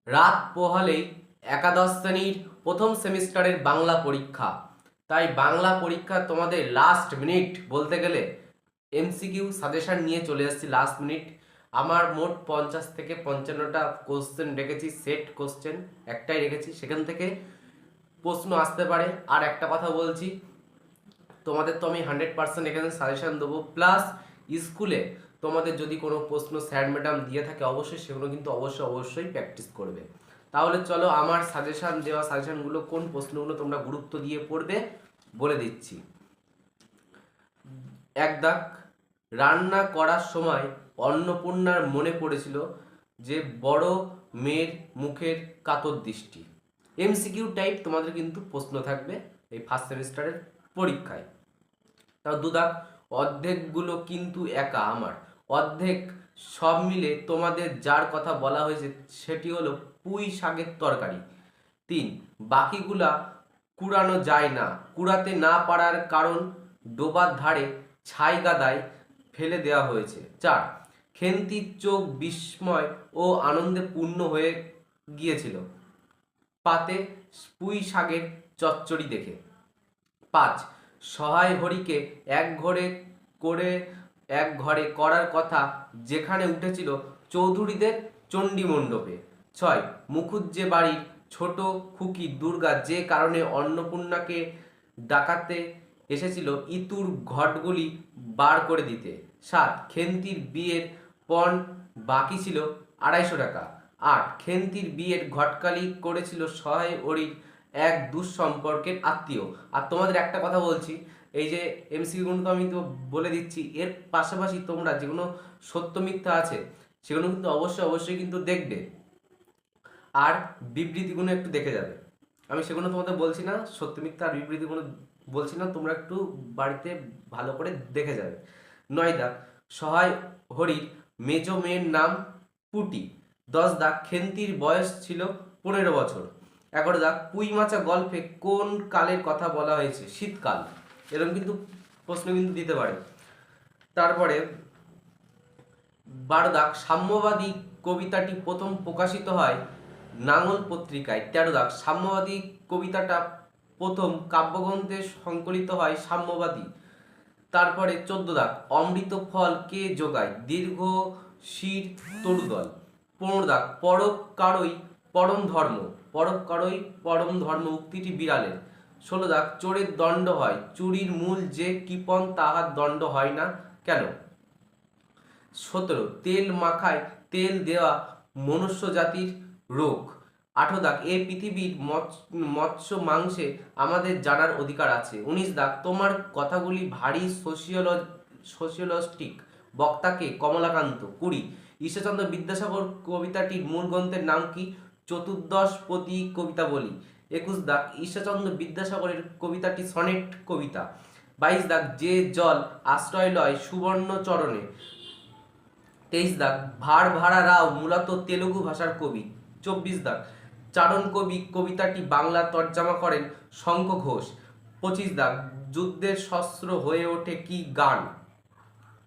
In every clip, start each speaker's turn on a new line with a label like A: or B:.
A: রাত পোহালেই একাদশ শ্রেণীর প্রথম সেমিস্টারের বাংলা পরীক্ষা। তাই বাংলা পরীক্ষা তোমাদের লাস্ট মিনিট বলতে গেলে এমসিকিউ সাজেশন নিয়ে চলে এসেছি লাস্ট মিনিট। আমার মোট 50 থেকে 55টা কোশ্চেন রেখেছি, সেট কোশ্চেন একটাই রেখেছি, সেখান থেকে প্রশ্ন আসতে পারে। আর একটা কথা বলছি, তোমাদের তো আমি 100% এখানে সাজেশন দেবো, প্লাস স্কুলে তোমাদের যদি কোনো প্রশ্ন স্যার ম্যাডাম দিয়ে থাকে অবশ্যই সেগুলো কিন্তু অবশ্যই প্র্যাকটিস করবে। তাহলে চলো আমার সাজেশন দেওয়া সাজেশনগুলো কোন প্রশ্নগুলো তোমরা গুরুত্ব দিয়ে পড়বে বলে দিচ্ছি। এক দাগ, রান্না করার সময় অন্নপূর্ণার মনে পড়েছিল যে বড় মেয়ের মুখের কাতর দৃষ্টি। এমসিকিউ টাইপ তোমাদের কিন্তু প্রশ্ন থাকবে এই ফার্স্ট সেমিস্টারের পরীক্ষায়। তাও দুদাক, অর্ধেকগুলো কিন্তু একা আমার, অর্ধেক সব মিলে তোমাদের যার কথা বলা হয়েছে সেটি হলো পুঁই শাকের তরকারি। 3, বাকিগুলা কুড়ানো যায় না, কুড়াতে না পারার কারণ ডোবার ধারে ছাই গাদায় ফেলে দেওয়া হয়েছে। 4, খেন্তির চোখ বিস্ময় ও আনন্দে পূর্ণ হয়ে গিয়েছিল পাতে পুঁই শাকের চচ্চড়ি দেখে। 5, সহায় হরিকে করে এক ঘরে করার কথা যেখানে উঠেছিল চৌধুরীদের চণ্ডী মণ্ডপে। 6, মুখুজ্জে বাড়ির ছোট খুকি দুর্গা যে কারণে অন্নপূর্ণাকে ডাকাতে এসেছিল ইতুর ঘটগুলি বার করে দিতে। 7, খেন্তির বিয়ের পণ বাকি ছিল 250 টাকা। 8, খেন্তির বিয়ের ঘটকালি করেছিল সহায় হরির এক দুঃসম্পর্কের আত্মীয়। আর তোমাদের একটা কথা বলছি, এই যে এমসিকিউ তো আমি তো বলে দিচ্ছি, এর পাশাপাশি তোমরা যেগুলো সত্য মিথ্যা আছে সেগুলো কিন্তু অবশ্যই কিন্তু দেখবে, আর বিবৃতিগুলো একটু দেখে যাবে। আমি সেগুলো তোমাদের বলছি না, সত্য মিথ্যা আর বিবৃতিগুলো বলছি না, তোমরা একটু বাড়িতে ভালো করে দেখে যাবে। 9 দাগ, সহায় হরির মেজ মেয়ের নাম পুটি। 10 দাগ, খেন্তির বয়স ছিল 15 বছর। 11 দাগ, পুঁই মাচা গল্পে কোন কালের কথা বলা হয়েছে? শীতকাল। এরকম কিন্তু প্রশ্ন কিন্তু দিতে পারে। তারপরে 12 দাগ, সাম্যবাদী কবিতাটি প্রথম প্রকাশিত হয় নাঙল পত্রিকায়। 13 দাগ, সাম্যবাদী কবিতাটা প্রথম কাব্যগ্রন্থে সংকলিত হয় সাম্যবাদী। তারপরে 14 দাগ, অমৃত ফল কে যোগায়? দীর্ঘ শির তরুদল। 15 দাগ, পরোপকারই পরম ধর্ম। পরোপকারই পরম ধর্ম উক্তিটি বিড়ালের। 16 দাগ, চোরের দণ্ড হয়, চুরির মূল যে কৃপণ তাহার দণ্ড হয় না কেন? 17, তেল মাখায় তেল দেওয়া মনুষ্য জাতির রোগ। 18 দাগ, এ পৃথিবীর মৎস্য মাংসে আমাদের জানার অধিকার আছে। 19 দাগ, তোমার কথাগুলি ভারী সোশিওলজিস্টিক, বক্তাকে কমলাকান্ত। 20, ঈশ্বরচন্দ্র বিদ্যাসাগর কবিতাটির মূল গ্রন্থের নাম কি? চতুর্দশপদী কবিতাবলী। 21 দাগ, ঈশ্বরচন্দ্র বিদ্যাসাগরের কবিতাটি সনেট কবিতা। 22 দাগ, যে জল আশ্রয় লয় সুবর্ণ চরণে। 23 দাগ, ভার ভাড়া রাও মূলত তেলুগু ভাষার কবি। 24 দাগ, চারণ কবি কবিতাটি বাংলা তর্জমা করেন শঙ্খ ঘোষ। 25 দাগ, যুদ্ধের শস্ত্র হয়ে ওঠে কি গান?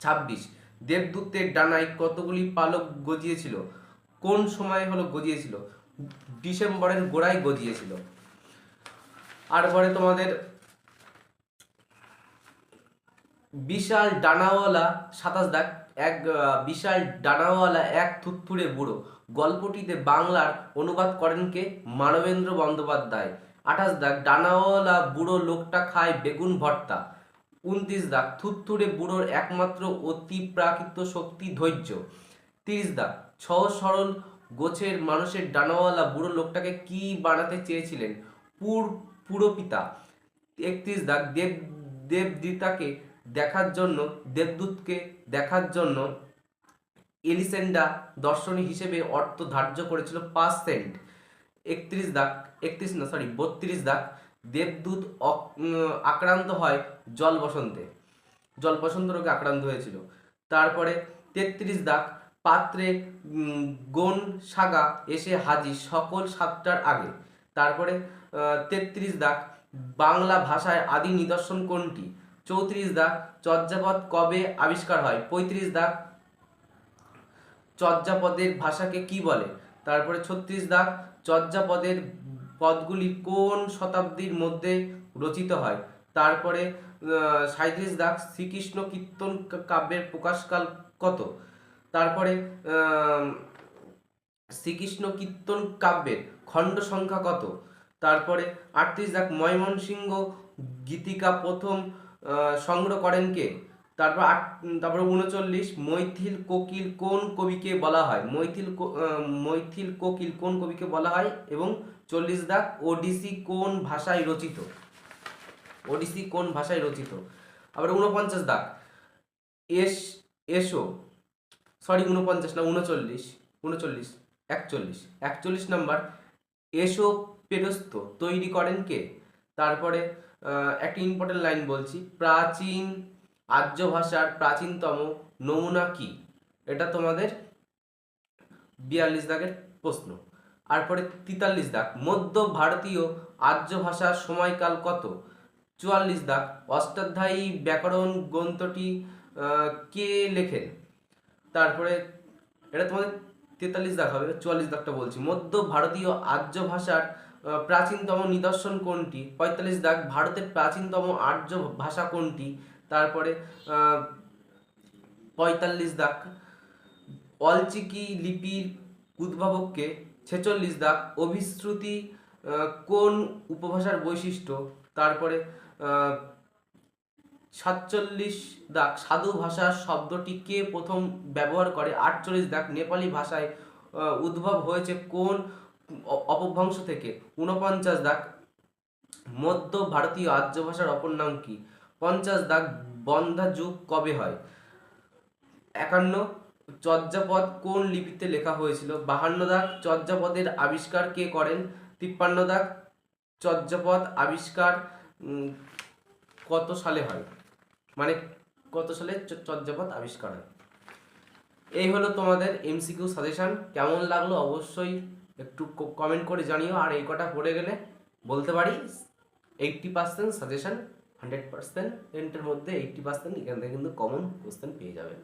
A: 26, দেবদূতের ডানায় কতগুলি পালক গজিয়েছিল? কোন সময় হলো গজিয়েছিল? ডিসেম্বরের গোড়ায় গজিয়েছিল। আর পরে তোমাদের বিশাল ডানাওয়ালা 27 দাগ, বিশাল ডানাওয়ালা এক থুরথুরে বুড়ো গল্পটিতে বাংলার অনুবাদ করেন কে? মানবেন্দ্র বন্দ্যোপাধ্যায়। 28 দাগ, ডানাওয়ালা বুড়ো লোকটা খায় বেগুন ভর্তা। 29 দাগ, থুরথুরে বুড়োর একমাত্র অতিপ্রাকৃত শক্তি ধৈর্য। 30 দাগ, সহজ সরল গোছের মানুষের ডানাওয়ালা বুড়ো লোকটাকে কি বানাতে চেয়েছিলেন? পুরপিতা। 31 দাগ, দেবদূতকে দেখার জন্য এলিসেন্ডা দর্শনী হিসেবে অর্থ ধার্য করেছিল 5 সেন্ট। 32 দাগ, দেবদূত আক্রান্ত হয় জল বসন্ত রোগে আক্রান্ত হয়েছিল। তারপরে 33 দাগ, পাত্রে গোন সাগা এসে হাজির সকল 7টার আগে। তারপরে 33 দাগ, বাংলা ভাষার আদি নিদর্শন কোনটি? 34 দাগ, চর্যাপদ কবে আবিষ্কার হয়? 35 দাগ, চর্যাপদের ভাষাকে কি বলে? তারপরে 36 দাগ, চর্যাপদের পদগুলি কোন শতাব্দীর মধ্যে রচিত হয়? তারপরে 37 দাগ, শ্রীকৃষ্ণ কীর্তন কাব্যের প্রকাশকাল কত? তারপরে শ্রীকৃষ্ণ কীর্তন কাব্যের খণ্ড সংখ্যা কত? তারপরে 38 দাগ, ময়মনসিংহ গীতিকা প্রথম সংগ্রহ করেন কে? তারপরে 39, মৈথিল কোকিল কোন কবিকে বলা হয়? মৈথিল কোকিল কোন কবিকে বলা হয়? এবং 40 দাগ, ওডিসি কোন ভাষায় রচিত? ওডিসি কোন ভাষায় রচিত? আবার 49 দাগ, এসো, সরি 49 না 39, 41 নাম্বার, এসো পেরস্ত তৈরি করেন কে? তারপরে একটা ইম্পর্টেন্ট লাইন বলছি, প্রাচীন আর্য ভাষার প্রাচীনতম নমুনা কি? এটা তোমাদের 42 দাগের প্রশ্ন। তারপরে 43 দাগ, মধ্য ভারতীয় আর্য ভাষার সময়কাল কত? 44 দাগ, অষ্টাধ্যায়ী ব্যাকরণ গ্রন্থটি কে লেখেন? তারপরে এটা তোমাদের 43 দাগ হবে, 44 দাগটা বলছি, মধ্য ভারতীয় আর্য ভাষার প্রাচীনতম নিদর্শন কোনটি? 45 দাগ, ভারতের প্রাচীনতম আর্য ভাষা কোনটি? তারপরে 45 দাগ, অলচিকি লিপির উদ্ভাবককে? 46 দাগ, অভিশ্রুতি কোন উপভাষার বৈশিষ্ট্য? তারপরে 47 দাগ, সাধু ভাষা শব্দটি কে প্রথম ব্যবহার করে? 48 দাগ, নেপালি ভাষায় উদ্ভব হয়েছে কোন অপভ্রংশ থেকে? 49 দাগ, মধ্য ভারতীয় আর্য ভাষার অপর নাম কি? 50 দাগ, বন্ধ্যা যুগ কবে হয়? 51, চর্যাপদ কোন লিপিতে লেখা হয়েছিল? 52 দাগ, চর্যাপদের আবিষ্কার কে করেন? 53 দাগ, চর্যাপদ আবিষ্কার কত সালে হয়? মানে কত সালে চর্যাপদ আবিষ্কার হয়? এই হলো তোমাদের এমসিকিউ সাজেশন। কেমন লাগলো অবশ্যই একটু কমেন্ট করে জানিও। আর এই কটা পড়ে গেলে বলতে পারি 80% সাজেশন, 100% এর মধ্যে 80% এখান থেকে কিন্তু কমন কোশ্চেন পেয়ে যাবে।